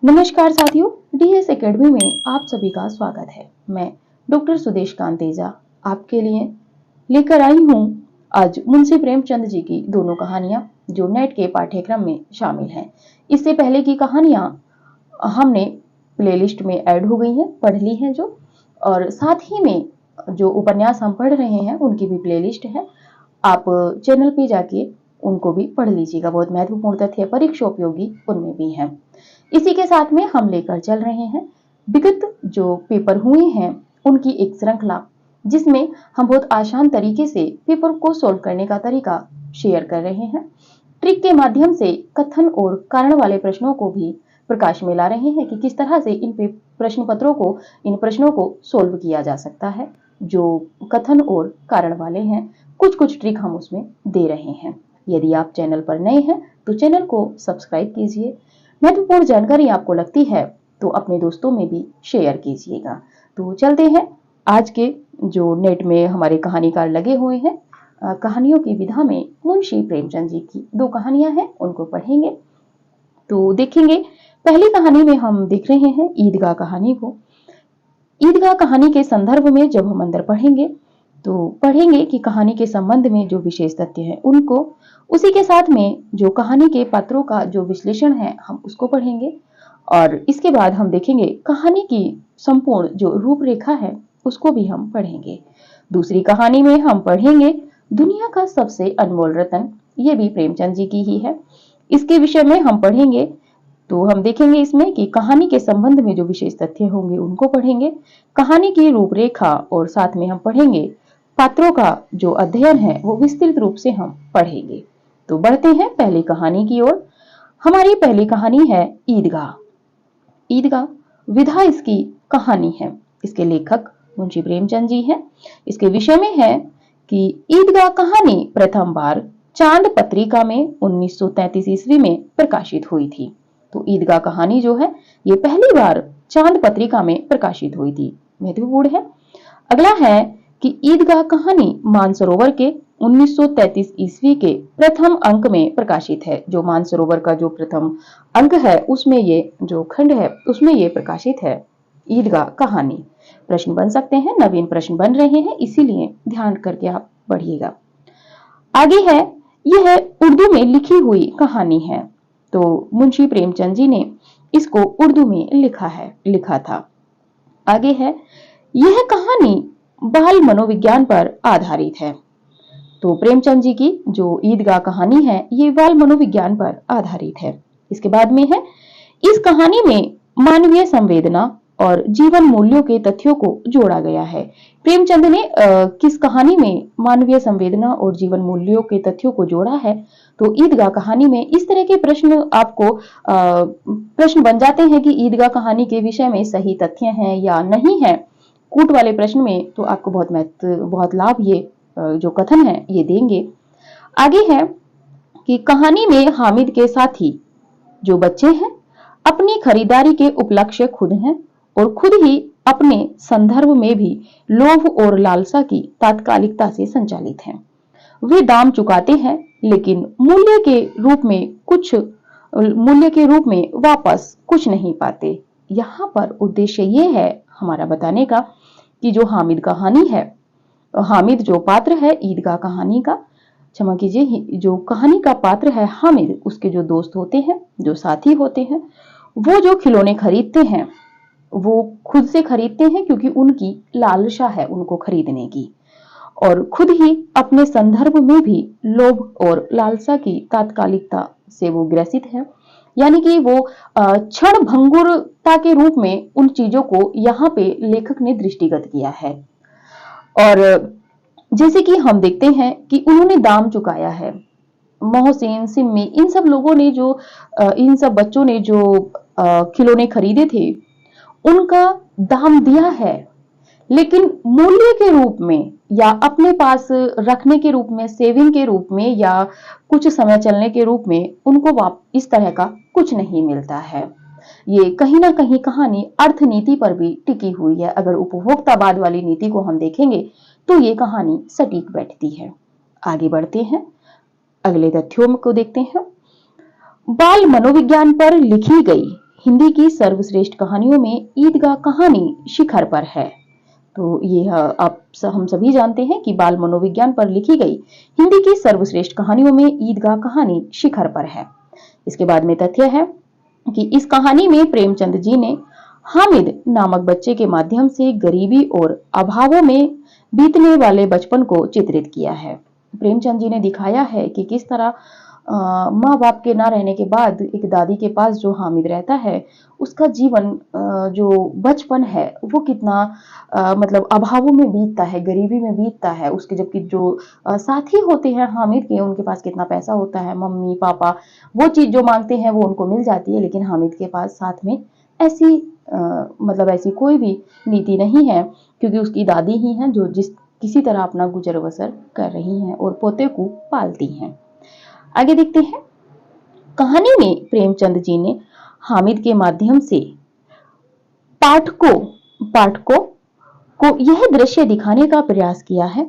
नमस्कार साथियों, DS academy में आप सभी का स्वागत है। मैं डॉक्टर सुदेश कांतेजा आपके लिए लेकर आई हूँ आज मुंशी प्रेमचंद जी की दोनों कहानियां जो नेट के पाठ्यक्रम में शामिल हैं। इससे पहले की कहानियां हमने प्लेलिस्ट में ऐड हो गई हैं, पढ़ ली हैं जो, और साथ ही में जो उपन्यास हम पढ़ रहे हैं उनकी भी प्लेलिस्ट है। आप चैनल पे जाके उनको भी पढ़ लीजिएगा, बहुत महत्वपूर्ण तथ्य परीक्षा उपयोगी उनमें भी है। इसी के साथ में हम लेकर चल रहे हैं विगत जो पेपर हुए हैं उनकी एक श्रृंखला, जिसमें हम बहुत आसान तरीके से पेपर को सोल्व करने का तरीका शेयर कर रहे हैं। ट्रिक के माध्यम से कथन और कारण वाले प्रश्नों को भी प्रकाश में ला रहे हैं कि किस तरह से इन प्रश्न पत्रों को, इन प्रश्नों को सोल्व किया जा सकता है। जो कथन और कारण वाले हैं, कुछ कुछ ट्रिक हम उसमें दे रहे हैं। यदि आप चैनल पर नए हैं तो चैनल को सब्सक्राइब कीजिए। महत्वपूर्ण जानकारी आपको लगती है तो अपने दोस्तों में भी शेयर कीजिएगा। तो चलते हैं आज के जो नेट में हमारे कहानीकार लगे हुए हैं, कहानियों की विधा में मुंशी प्रेमचंद जी की दो कहानियां हैं, उनको पढ़ेंगे। तो देखेंगे पहली कहानी में हम देख रहे हैं ईदगाह कहानी को। ईदगाह कहानी के संदर्भ में जब हम अंदर पढ़ेंगे तो पढ़ेंगे कि कहानी के संबंध में जो विशेष तथ्य हैं उनको, उसी के साथ में जो कहानी के पात्रों का जो विश्लेषण है हम उसको पढ़ेंगे। और इसके बाद हम देखेंगे कहानी की संपूर्ण जो रूपरेखा है उसको भी हम पढ़ेंगे। दूसरी कहानी में हम पढ़ेंगे दुनिया का सबसे अनमोल रतन, ये भी प्रेमचंद जी की ही है। इसके विषय में हम पढ़ेंगे तो हम देखेंगे इसमें कि कहानी के संबंध में जो विशेष तथ्य होंगे उनको पढ़ेंगे, कहानी की रूपरेखा, और साथ में हम पढ़ेंगे पात्रों का जो अध्ययन है वो विस्तृत रूप से हम पढ़ेंगे। तो बढ़ते हैं पहली कहानी की ओर। हमारी पहली कहानी है ईदगाह। ईदगाह विधा इसकी कहानी है। इसके लेखक मुंशी प्रेमचंद जी हैं। इसके विषय में है कि ईदगाह कहानी प्रथम बार चांद पत्रिका में 1933 ईस्वी में प्रकाशित हुई थी। तो ईदगाह कहानी जो है ये पहली बार चांद पत्रिका में प्रकाशित हुई थी, महत्वपूर्ण है। अगला है कि ईदगाह कहानी मानसरोवर के 1933 ईस्वी के प्रथम अंक में प्रकाशित है। जो मानसरोवर का जो प्रथम अंक है उसमें ये जो खंड है उसमें ये प्रकाशित है ईदगाह कहानी। प्रश्न बन सकते हैं, नवीन प्रश्न बन रहे हैं, इसीलिए ध्यान करके आप पढ़िएगा। आगे है, यह उर्दू में लिखी हुई कहानी है। तो मुंशी प्रेमचंद जी ने इसको उर्दू में लिखा था। आगे है, यह कहानी बाल मनोविज्ञान पर आधारित है। तो प्रेमचंद जी की जो ईदगाह कहानी है ये बाल मनोविज्ञान पर आधारित है। इसके बाद में है, इस कहानी में मानवीय संवेदना और जीवन मूल्यों के तथ्यों को जोड़ा गया है। प्रेमचंद ने किस कहानी में मानवीय संवेदना और जीवन मूल्यों के तथ्यों को जोड़ा है? तो ईदगाह कहानी में इस तरह के प्रश्न आपको प्रश्न बन जाते हैं कि ईदगाह कहानी के विषय में सही तथ्य हैं या नहीं है। कूट वाले प्रश्न में तो आपको बहुत लाभ ये जो कथन है ये देंगे। आगे है कि कहानी में हामिद के साथी जो बच्चे हैं अपनी खरीदारी के उपलक्ष्य खुद हैं और खुद ही अपने संदर्भ में भी लोभ और लालसा की तात्कालिकता से संचालित हैं। वे दाम चुकाते हैं लेकिन मूल्य के रूप में वापस कुछ नहीं पाते। यहाँ पर उद्देश्य ये है हमारा बताने का कि जो हामिद कहानी है, हामिद जो पात्र है ईदगाह कहानी का, क्षमा कीजिए, जो कहानी का पात्र है हामिद, उसके जो दोस्त होते हैं, जो साथी होते हैं, वो जो खिलौने खरीदते हैं वो खुद से खरीदते हैं क्योंकि उनकी लालसा है उनको खरीदने की, और खुद ही अपने संदर्भ में भी लोभ और लालसा की तात्कालिकता से वो ग्रसित है। यानी कि वो क्षण भंगुरता के रूप में उन चीजों को यहाँ पे लेखक ने दृष्टिगत किया है। और जैसे कि हम देखते हैं कि उन्होंने दाम चुकाया है। मोहसिन, सिम्मी, इन सब लोगों ने जो इन सब बच्चों ने जो खिलौने खरीदे थे उनका दाम दिया है, लेकिन मूल्य के रूप में या अपने पास रखने के रूप में, सेविंग के रूप में या कुछ समय चलने के रूप में उनको इस तरह का कुछ नहीं मिलता है। ये कहीं ना कहीं कहानी अर्थ नीति पर भी टिकी हुई है। अगर उपभोक्तावाद वाली नीति को हम देखेंगे तो ये कहानी सटीक बैठती है। आगे बढ़ते हैं, अगले तथ्यों को देखते हैं। बाल मनोविज्ञान पर लिखी गई हिंदी की सर्वश्रेष्ठ कहानियों में ईदगाह कहानी शिखर पर है। तो ये हम सभी जानते हैं कि बाल मनोविज्ञान पर लिखी गई हिंदी की सर्वश्रेष्ठ कहानियों में ईदगाह कहानी शिखर पर है। इसके बाद में तथ्य है कि इस कहानी में प्रेमचंद जी ने हामिद नामक बच्चे के माध्यम से गरीबी और अभावों में बीतने वाले बचपन को चित्रित किया है। प्रेमचंद जी ने दिखाया है कि किस तरह माँ बाप के ना रहने के बाद एक दादी के पास जो हामिद रहता है, उसका जीवन जो बचपन है वो कितना मतलब अभावों में बीतता है, गरीबी में बीतता है उसके, जबकि जो साथी होते हैं हामिद के, उनके पास कितना पैसा होता है, मम्मी पापा वो चीज जो मांगते हैं वो उनको मिल जाती है, लेकिन हामिद के पास साथ में ऐसी मतलब ऐसी कोई भी नीति नहीं है, क्योंकि उसकी दादी ही हैं जो किसी तरह अपना गुजर बसर कर रही हैं और पोते को पालती हैं। आगे देखते हैं, कहानी में प्रेमचंद जी ने हामिद के माध्यम से पाठकों को यह दृश्य दिखाने का प्रयास किया है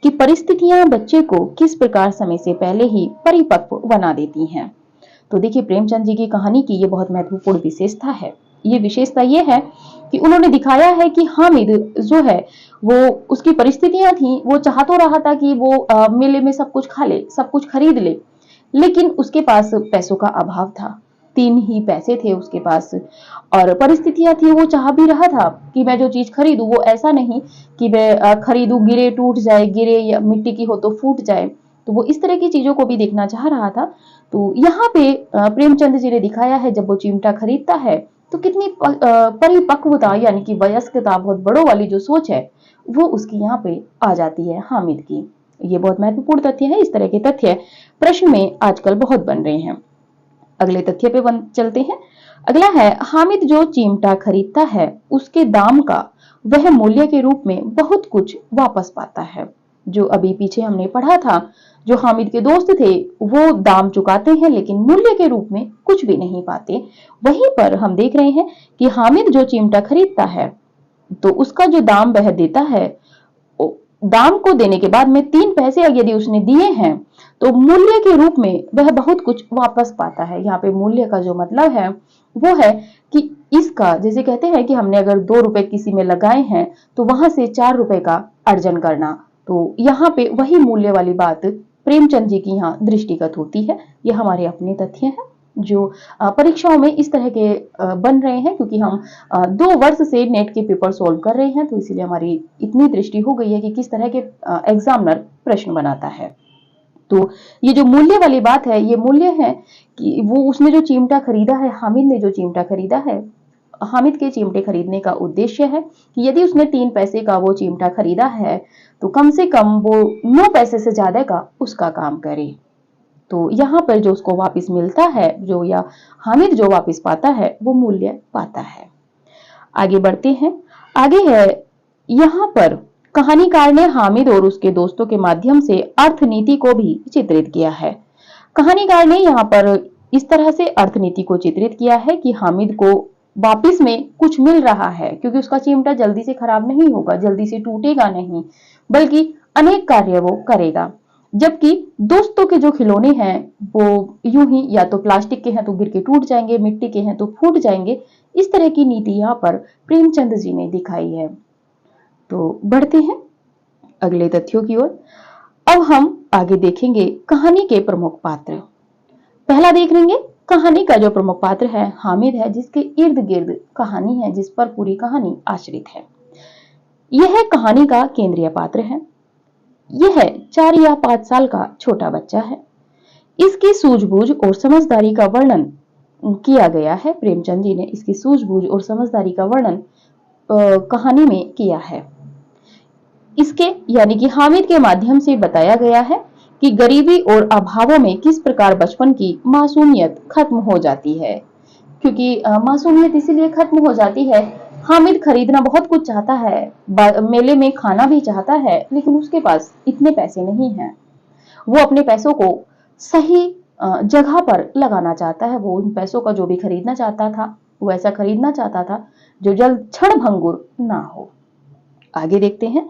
कि परिस्थितियां बच्चे को किस प्रकार समय से पहले ही परिपक्व बना देती हैं। तो देखिए, प्रेमचंद जी की कहानी की ये बहुत महत्वपूर्ण विशेषता है। ये विशेषता ये है कि उन्होंने दिखाया है कि हामिद जो है वो, उसकी परिस्थितियां थी, वो चाह तो रहा था कि वो मेले में सब कुछ खा ले, सब कुछ खरीद ले, लेकिन उसके पास पैसों का अभाव था। 3 ही पैसे थे उसके पास और परिस्थितियां थी, वो चाह भी रहा था कि मैं जो चीज खरीदूं वो ऐसा नहीं कि मैं खरीदूं गिरे टूट जाए, गिरे या मिट्टी की हो तो फूट जाए, तो वो इस तरह की चीजों को भी देखना चाह रहा था। तो यहाँ पे प्रेमचंद जी ने दिखाया है, जब वो चिमटा खरीदता है तो कितनी परिपक्वता यानी कि वयस्कता, बहुत बड़ों वाली जो सोच है वो उसकी यहाँ पे आ जाती है हामिद की। ये बहुत महत्वपूर्ण तथ्य है। इस तरह के तथ्य प्रश्न में आजकल बहुत बन रहे हैं। अगले तथ्य पे चलते हैं। अगला है, हामिद जो चिमटा खरीदता है उसके दाम का वह मूल्य के रूप में बहुत कुछ वापस पाता है। जो अभी पीछे हमने पढ़ा था, जो हामिद के दोस्त थे वो दाम चुकाते हैं लेकिन मूल्य के रूप में कुछ भी नहीं पाते। वहीं पर हम देख रहे हैं कि हामिद जो चिमटा खरीदता है तो उसका जो दाम वह देता है, दाम को देने के बाद में 3 पैसे यदि उसने दिए हैं तो मूल्य के रूप में वह बहुत कुछ वापस पाता है। यहाँ पे मूल्य का जो मतलब है वो है कि इसका, जैसे कहते हैं कि हमने अगर 2 रुपए किसी में लगाए हैं तो वहां से 4 रुपए का अर्जन करना, तो यहाँ पे वही मूल्य वाली बात प्रेमचंद जी की यहाँ दृष्टिगत होती है। ये हमारे अपने तथ्य हैं जो परीक्षाओं में इस तरह के बन रहे हैं, क्योंकि हम 2 वर्ष से नेट के पेपर सोल्व कर रहे हैं, तो इसीलिए हमारी इतनी दृष्टि हो गई है कि किस तरह के एग्जामिनर प्रश्न बनाता है। तो ये जो मूल्य वाली बात है, ये मूल्य है कि वो उसने जो चिमटा खरीदा है, हामिद ने जो चिमटा खरीदा है, हामिद के चिमटे खरीदने का उद्देश्य है कि यदि उसने 3 पैसे का वो चिमटा खरीदा है तो कम से कम वो 9 पैसे से ज्यादा का उसका काम करे। तो यहाँ पर जो उसको वापस मिलता है, जो या हामिद जो वापस पाता है, वो मूल्य पाता है। आगे बढ़ते हैं। आगे है, यहाँ पर कहानीकार ने हामिद और उसके दोस्तों के माध्यम से अर्थनीति को भी चित्रित किया है। कहानीकार ने यहाँ पर इस तरह से अर्थनीति को चित्रित किया है कि हामिद को वापस में कुछ मिल रहा है, क्योंकि उसका चिमटा जल्दी से खराब नहीं होगा, जल्दी से टूटेगा नहीं, बल्कि अनेक कार्य वो करेगा। जबकि दोस्तों के जो खिलौने हैं वो यूं ही या तो प्लास्टिक के हैं तो गिर के टूट जाएंगे, मिट्टी के हैं तो फूट जाएंगे। इस तरह की नीति यहाँ पर प्रेमचंद जी ने दिखाई है। तो बढ़ते हैं अगले तथ्यों की ओर। अब हम आगे देखेंगे कहानी के प्रमुख पात्र। पहला देख लेंगे, कहानी का जो प्रमुख पात्र है हामिद है, जिसके इर्द गिर्द कहानी है, जिस पर पूरी कहानी आश्रित है। यह कहानी का केंद्रीय पात्र है। यह 4 या 5 साल का छोटा बच्चा है। इसकी सूझबूझ और समझदारी का वर्णन किया गया है। प्रेमचंद जी ने इसकी सूझबूझ और समझदारी का वर्णन कहानी में किया है। इसके यानी कि हामिद के माध्यम से बताया गया है कि गरीबी और अभावों में किस प्रकार बचपन की मासूमियत खत्म हो जाती है। क्योंकि मासूमियत इसीलिए खत्म हो जाती है, हामिद खरीदना बहुत कुछ चाहता है, मेले में खाना भी चाहता है, लेकिन उसके पास इतने पैसे नहीं हैं। वो अपने पैसों को सही जगह पर लगाना चाहता है। वो उन पैसों का जो भी खरीदना चाहता था वो ऐसा खरीदना चाहता था जो जल्द क्षण भंगुर ना हो। आगे देखते हैं।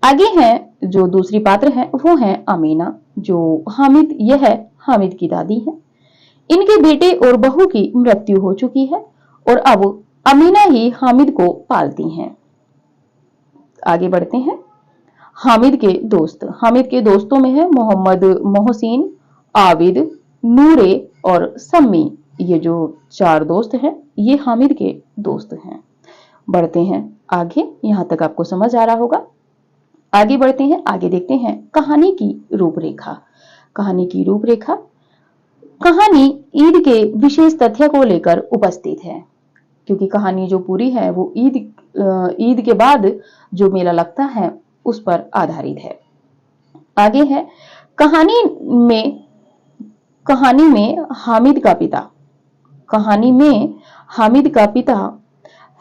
आगे है जो दूसरी पात्र है वो है अमीना, जो यह हामिद की दादी है। इनके बेटे और बहू की मृत्यु हो चुकी है और अब अमीना ही हामिद को पालती हैं। आगे बढ़ते हैं। हामिद के दोस्तों में है मोहम्मद, मोहसिन, आबिद, नूरे और सम्मी। ये जो 4 दोस्त हैं ये हामिद के दोस्त हैं। बढ़ते हैं आगे, यहां तक आपको समझ आ रहा होगा। आगे बढ़ते हैं, आगे देखते हैं कहानी की रूपरेखा। कहानी ईद के विशेष तथ्य को लेकर उपस्थित है, क्योंकि कहानी जो पूरी है वो ईद के बाद जो मेला लगता है उस पर आधारित है। आगे है कहानी में हामिद का पिता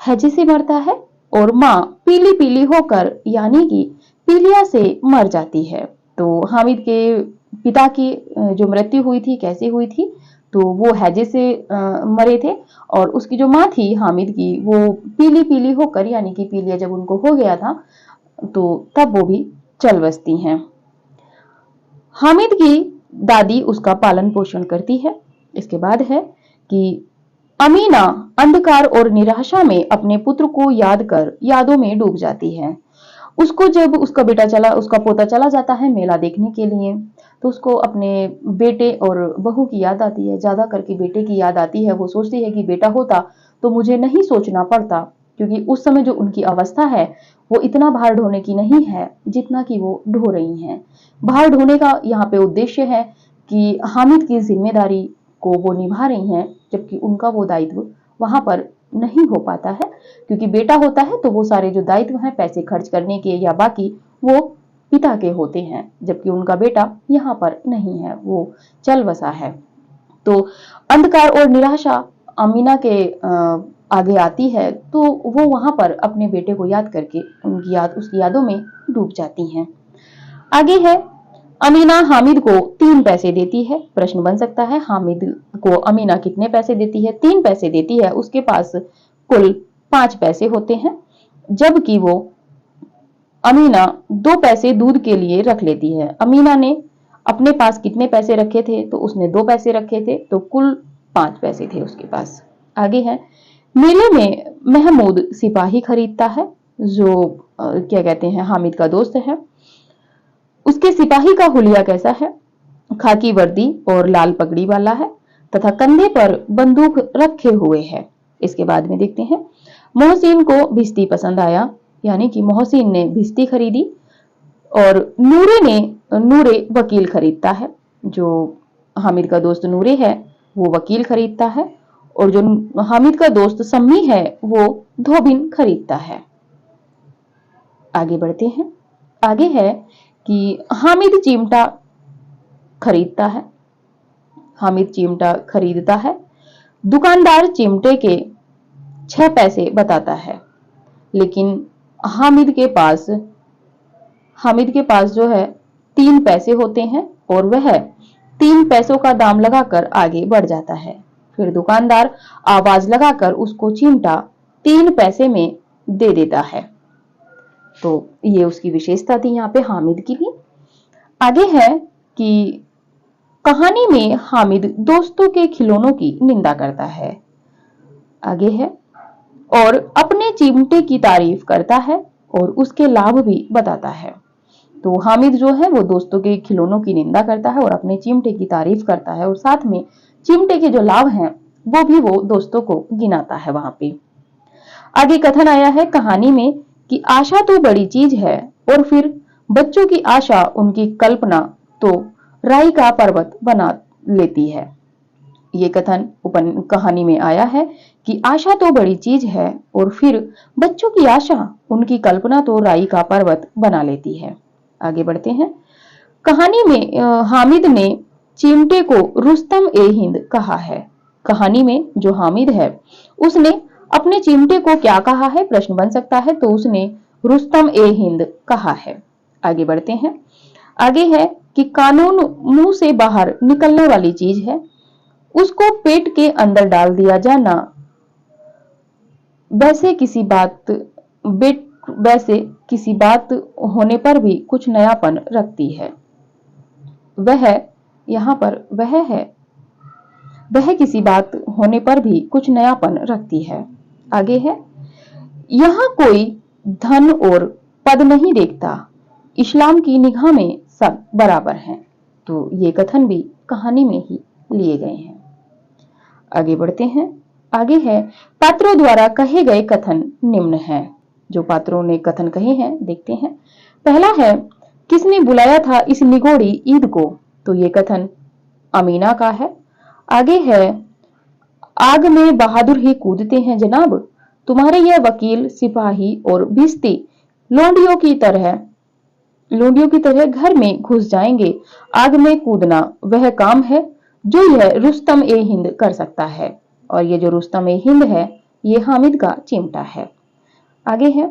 हैजे से मरता है और माँ पीली पीली होकर यानी कि पीलिया से मर जाती है। तो हामिद के पिता की जो मृत्यु हुई थी कैसे हुई थी, तो वो हैजे से मरे थे और उसकी जो माँ थी हामिद की वो पीली पीली होकर यानी कि पीलिया जब उनको हो गया था तो तब वो भी चल बसती हैं। हामिद की दादी उसका पालन पोषण करती है। इसके बाद है कि अमीना अंधकार और निराशा में अपने पुत्र को याद कर यादों में डूब जाती है। उसको जब उसका पोता चला जाता है मेला देखने के लिए, तो उसको अपने बेटे और बहू की याद आती है, ज्यादा करके बेटे की याद आती है। वो सोचती है कि बेटा होता तो मुझे नहीं सोचना पड़ता, क्योंकि उस समय जो उनकी अवस्था है वो इतना भार ढोने की नहीं है जितना कि वो ढो रही हैं। भार ढोने का यहाँ पे उद्देश्य है कि हामिद की जिम्मेदारी को वो निभा रही हैं, जबकि उनका वो दायित्व वहां पर नहीं हो पाता है, क्योंकि बेटा होता है तो वो सारे जो दायित्व हैं पैसे खर्च करने के या बाकी वो पिता के होते हैं, जबकि उनका बेटा यहाँ पर नहीं है, वो चल बसा है। तो अंधकार और निराशा अमीना के आगे आती है, तो वो वहां पर अपने बेटे को याद करके उसकी यादों में डूब जाती हैं। आगे है अमीना हामिद को 3 पैसे देती है। प्रश्न बन सकता है हामिद को अमीना कितने पैसे देती है? 3 पैसे देती है। उसके पास कुल 5 पैसे होते हैं, जबकि वो अमीना 2 पैसे दूध के लिए रख लेती है। अमीना ने अपने पास कितने पैसे रखे थे? तो उसने 2 पैसे रखे थे, तो कुल 5 पैसे थे उसके पास। आगे है मेले में महमूद सिपाही खरीदता है, जो क्या कहते हैं हामिद का दोस्त है। उसके सिपाही का हुलिया कैसा है? खाकी वर्दी और लाल पगड़ी वाला है तथा कंधे पर बंदूक रखे हुए है। इसके बाद में देखते हैं मोहसिन को भिश्ती पसंद आया, यानी कि मोहसिन ने भिश्ती खरीदी और नूरे वकील खरीदता है। जो हामिद का दोस्त नूरे है वो वकील खरीदता है और जो हामिद का दोस्त सम्मी है वो धोबिन खरीदता है। आगे बढ़ते हैं। आगे है कि हामिद चिमटा खरीदता है। दुकानदार चिमटे के 6 पैसे बताता है, लेकिन हामिद के पास जो है 3 पैसे होते हैं और वह 3 पैसों का दाम लगाकर आगे बढ़ जाता है। फिर दुकानदार आवाज लगाकर उसको चिमटा 3 पैसे में दे देता है। तो ये उसकी विशेषता थी यहाँ पे हामिद की भी। आगे है कि कहानी में हामिद दोस्तों के खिलौनों की निंदा करता है। आगे है और अपने चिमटे की तारीफ करता है और उसके लाभ भी बताता है। तो हामिद जो है वो दोस्तों के खिलौनों की निंदा करता है और अपने चिमटे की तारीफ करता है और साथ में चिमटे के जो लाभ हैं वो भी वो दोस्तों को गिनाता है वहां पे। आगे कथन आया है कहानी में कि आशा तो बड़ी चीज है और फिर बच्चों की आशा उनकी कल्पना तो राई का पर्वत बना लेती है। ये कथन कहानी में आया है कि आशा तो बड़ी चीज है और फिर बच्चों की आशा उनकी कल्पना तो राई का पर्वत बना लेती है। आगे बढ़ते हैं। कहानी में हामिद ने चिमटे को रुस्तम ए हिंद कहा है। कहानी में जो हामिद है उसने अपने चिमटे को क्या कहा है? प्रश्न बन सकता है, तो उसने रुस्तम ए हिंद कहा है। आगे बढ़ते हैं। आगे है कि कानून मुंह से बाहर निकलने वाली चीज है, उसको पेट के अंदर डाल दिया जाना वैसे किसी बात होने पर भी कुछ नयापन रखती है। वह यहाँ पर वह है वह किसी बात होने पर भी कुछ नयापन रखती है। आगे है, यहाँ कोई धन और पद नहीं देखता, इस्लाम की निगाह में सब बराबर हैं। तो ये कथन भी कहानी में ही लिए गए हैं। आगे बढ़ते हैं। आगे है, पात्रों द्वारा कहे गए कथन निम्न हैं। जो पात्रों ने कथन कहे हैं देखते हैं। पहला है, किसने बुलाया था इस निगोड़ी ईद को? तो ये कथन अमीना का है। आगे है, आग में बहादुर ही कूदते हैं जनाब, तुम्हारे यह वकील सिपाही और भिश्ती लोंडियों की तरह घर में घुस जाएंगे। आग में कूदना वह काम है जो यह रुस्तम ए हिंद कर सकता है, और ये जो रुस्तम ए हिंद है ये हामिद का चिमटा है। आगे है,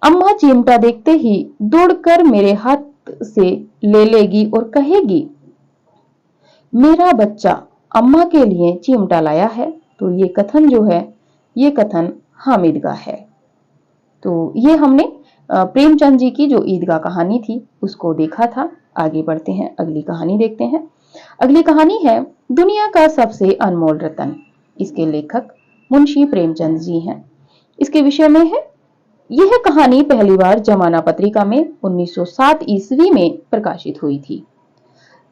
अम्मा चिमटा देखते ही दौड़कर मेरे हाथ से ले लेगी और कहेगी, मेरा बच्चा अम्मा के लिए चिमटा लाया है। तो ये कथन जो है ये कथन हामिद का है। तो ये हमने प्रेमचंद जी की जो ईदगाह कहानी थी उसको देखा था। आगे बढ़ते हैं, अगली कहानी देखते हैं। अगली कहानी है दुनिया का सबसे अनमोल रतन। इसके लेखक मुंशी प्रेमचंद जी हैं। इसके विषय में है, यह कहानी पहली बार जमाना पत्रिका में 1907 ईस्वी में प्रकाशित हुई थी।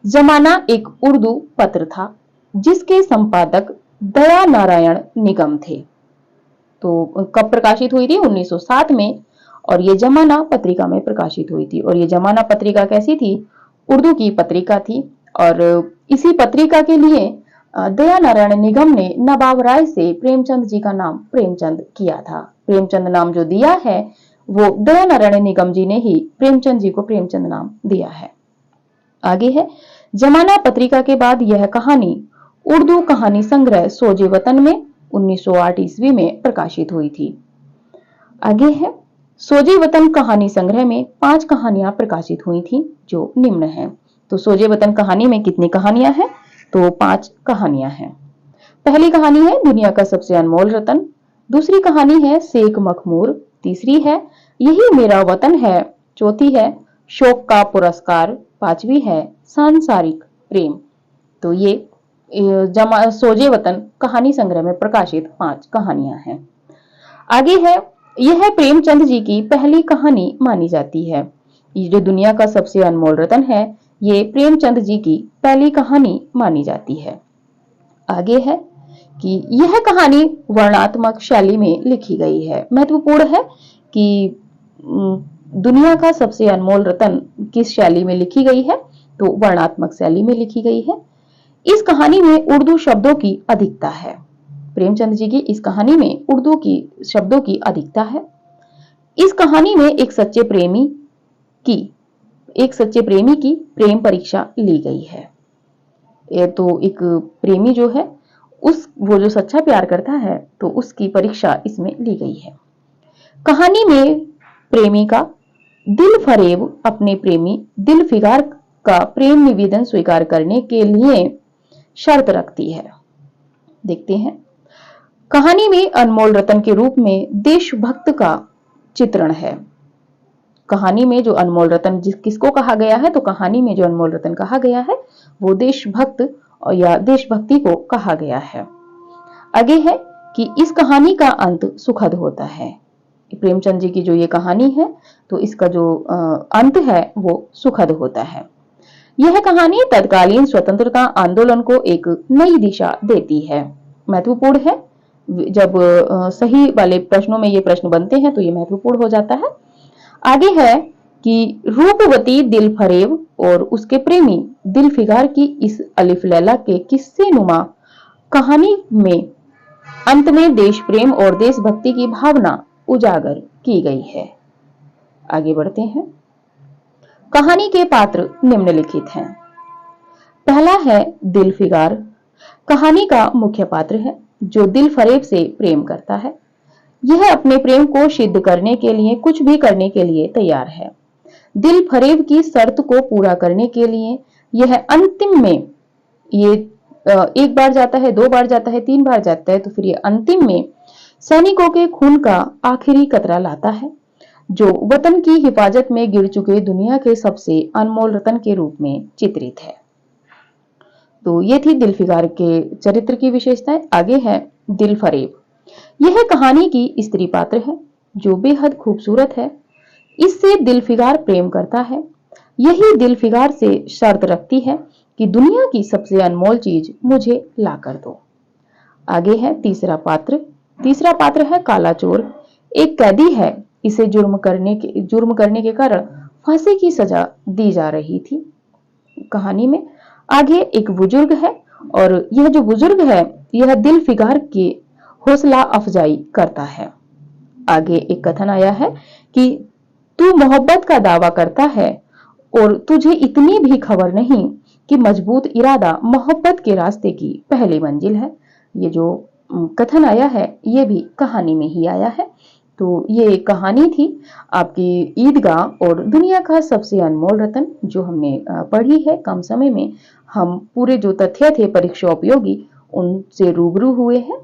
जमाना एक उर्दू पत्र था जिसके संपादक दया नारायण निगम थे। तो कब प्रकाशित हुई थी? 1907 में, और ये जमाना पत्रिका में प्रकाशित हुई थी। और ये जमाना पत्रिका कैसी थी? उर्दू की पत्रिका थी। और इसी पत्रिका के लिए दया नारायण निगम ने नवाब राय से प्रेमचंद जी का नाम प्रेमचंद किया था। प्रेमचंद नाम जो दिया है वो दया नारायण निगम जी ने ही प्रेमचंद जी को प्रेमचंद नाम दिया है। आगे है, जमाना पत्रिका के बाद यह कहानी उर्दू कहानी संग्रह सोजे वतन में 1908 ईस्वी में प्रकाशित हुई थी। आगे है, सोजे वतन कहानी संग्रह में 5 कहानियां प्रकाशित हुई थी जो निम्न हैं। तो सोजे वतन कहानी में कितनी कहानियां हैं? तो 5 कहानियां हैं। पहली कहानी है दुनिया का सबसे अनमोल रतन, दूसरी कहानी है शेख मखमूर, तीसरी है यही मेरा वतन है, चौथी है शोक का पुरस्कार, पांचवी है सांसारिक प्रेम। तो ये सोजे वतन कहानी संग्रह में प्रकाशित 5 कहानियां हैं। आगे है, यह प्रेमचंद जी की पहली कहानी मानी जाती है। ये जो दुनिया का सबसे अनमोल रतन है ये प्रेमचंद जी की पहली कहानी मानी जाती है। आगे है कि यह कहानी वर्णनात्मक शैली में लिखी गई है। महत्वपूर्ण है कि दुनिया का सबसे अनमोल रतन किस शैली में लिखी गई है? तो वर्णनात्मक शैली में लिखी गई है। इस कहानी में उर्दू शब्दों की अधिकता है। प्रेमचंद जी की इस कहानी में उर्दू की शब्दों की अधिकता है। इस कहानी में एक सच्चे प्रेमी की प्रेम परीक्षा ली गई है। ये तो एक प्रेमी जो है वो जो सच्चा प्यार करता है तो उसकी परीक्षा इसमें ली गई है। कहानी में प्रेमिका दिल फरेब अपने प्रेमी दिल फिगार का प्रेम निवेदन स्वीकार करने के लिए शर्त रखती है। देखते हैं, कहानी में अनमोल रतन के रूप में देशभक्त का चित्रण है। कहानी में जो अनमोल रतन किसको कहा गया है? तो कहानी में जो अनमोल रतन कहा गया है वो देशभक्त या देशभक्ति को कहा गया है। आगे है कि इस कहानी का अंत सुखद होता है। प्रेमचंद जी की जो ये कहानी है तो इसका जो अंत है वो सुखद होता है। यह कहानी तत्कालीन स्वतंत्रता आंदोलन को एक नई दिशा देती है। महत्वपूर्ण है, जब सही वाले प्रश्नों में ये प्रश्न बनते हैं तो ये महत्वपूर्ण हो जाता है। आगे है कि रूपवती दिल फरेब और उसके प्रेमी दिल फिगार की इस अलिफ लैला के किस्से नुमा कहानी में अंत में देश प्रेम और देशभक्ति की भावना उजागर की गई है। आगे बढ़ते हैं। कहानी के पात्र निम्नलिखित हैं। पहला है दिल फिगार। कहानी का मुख्य पात्र है जो दिल फरेब से प्रेम करता है। यह अपने प्रेम को सिद्ध करने के लिए कुछ भी करने के लिए तैयार है। दिल फरेब की शर्त को पूरा करने के लिए यह अंतिम में ये एक बार जाता है, 2 बार जाता है, 3 बार जाता है, तो फिर ये अंतिम में सैनिकों के खून का आखिरी कतरा लाता है जो वतन की हिफाजत में गिर चुके दुनिया के सबसे अनमोल रतन के रूप में चित्रित है। तो ये थी दिलफिगार के चरित्र की विशेषताएं। आगे है दिलफरेब। यह कहानी की स्त्री पात्र है जो बेहद खूबसूरत है। इससे दिलफिगार प्रेम करता है। यही दिलफिगार से शर्त रखती है कि दुनिया की सबसे अनमोल चीज मुझे ला कर दो। आगे है तीसरा पात्र। तीसरा पात्र है काला चोर। एक कैदी है। इसे जुर्म करने के कारण फांसी की सजा दी जा रही थी कहानी में। आगे एक बुजुर्ग है और यह जो बुजुर्ग है यह दिलफिगार की हौसला अफजाई करता है। आगे एक कथन आया है कि तू मोहब्बत का दावा करता है और तुझे इतनी भी खबर नहीं कि मजबूत इरादा मोहब्बत के रास्ते की पहली मंजिल है। ये जो कथन आया है ये भी कहानी में ही आया है। तो ये कहानी थी आपकी ईदगाह और दुनिया का सबसे अनमोल रतन, जो हमने पढ़ी है कम समय में। हम पूरे जो तथ्य थे परीक्षा उपयोगी उनसे रूबरू हुए हैं।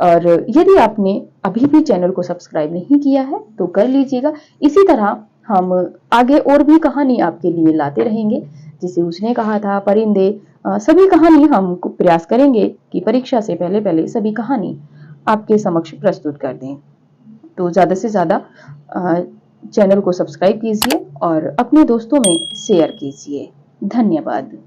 और यदि आपने अभी भी चैनल को सब्सक्राइब नहीं किया है तो कर लीजिएगा। इसी तरह हम आगे और भी कहानी आपके लिए लाते रहेंगे। जिसे उसने कहा था, परिंदे, सभी कहानी हम प्रयास करेंगे कि परीक्षा से पहले पहले सभी कहानी आपके समक्ष प्रस्तुत कर दें। तो ज्यादा से ज्यादा चैनल को सब्सक्राइब कीजिए और अपने दोस्तों में शेयर कीजिए। धन्यवाद।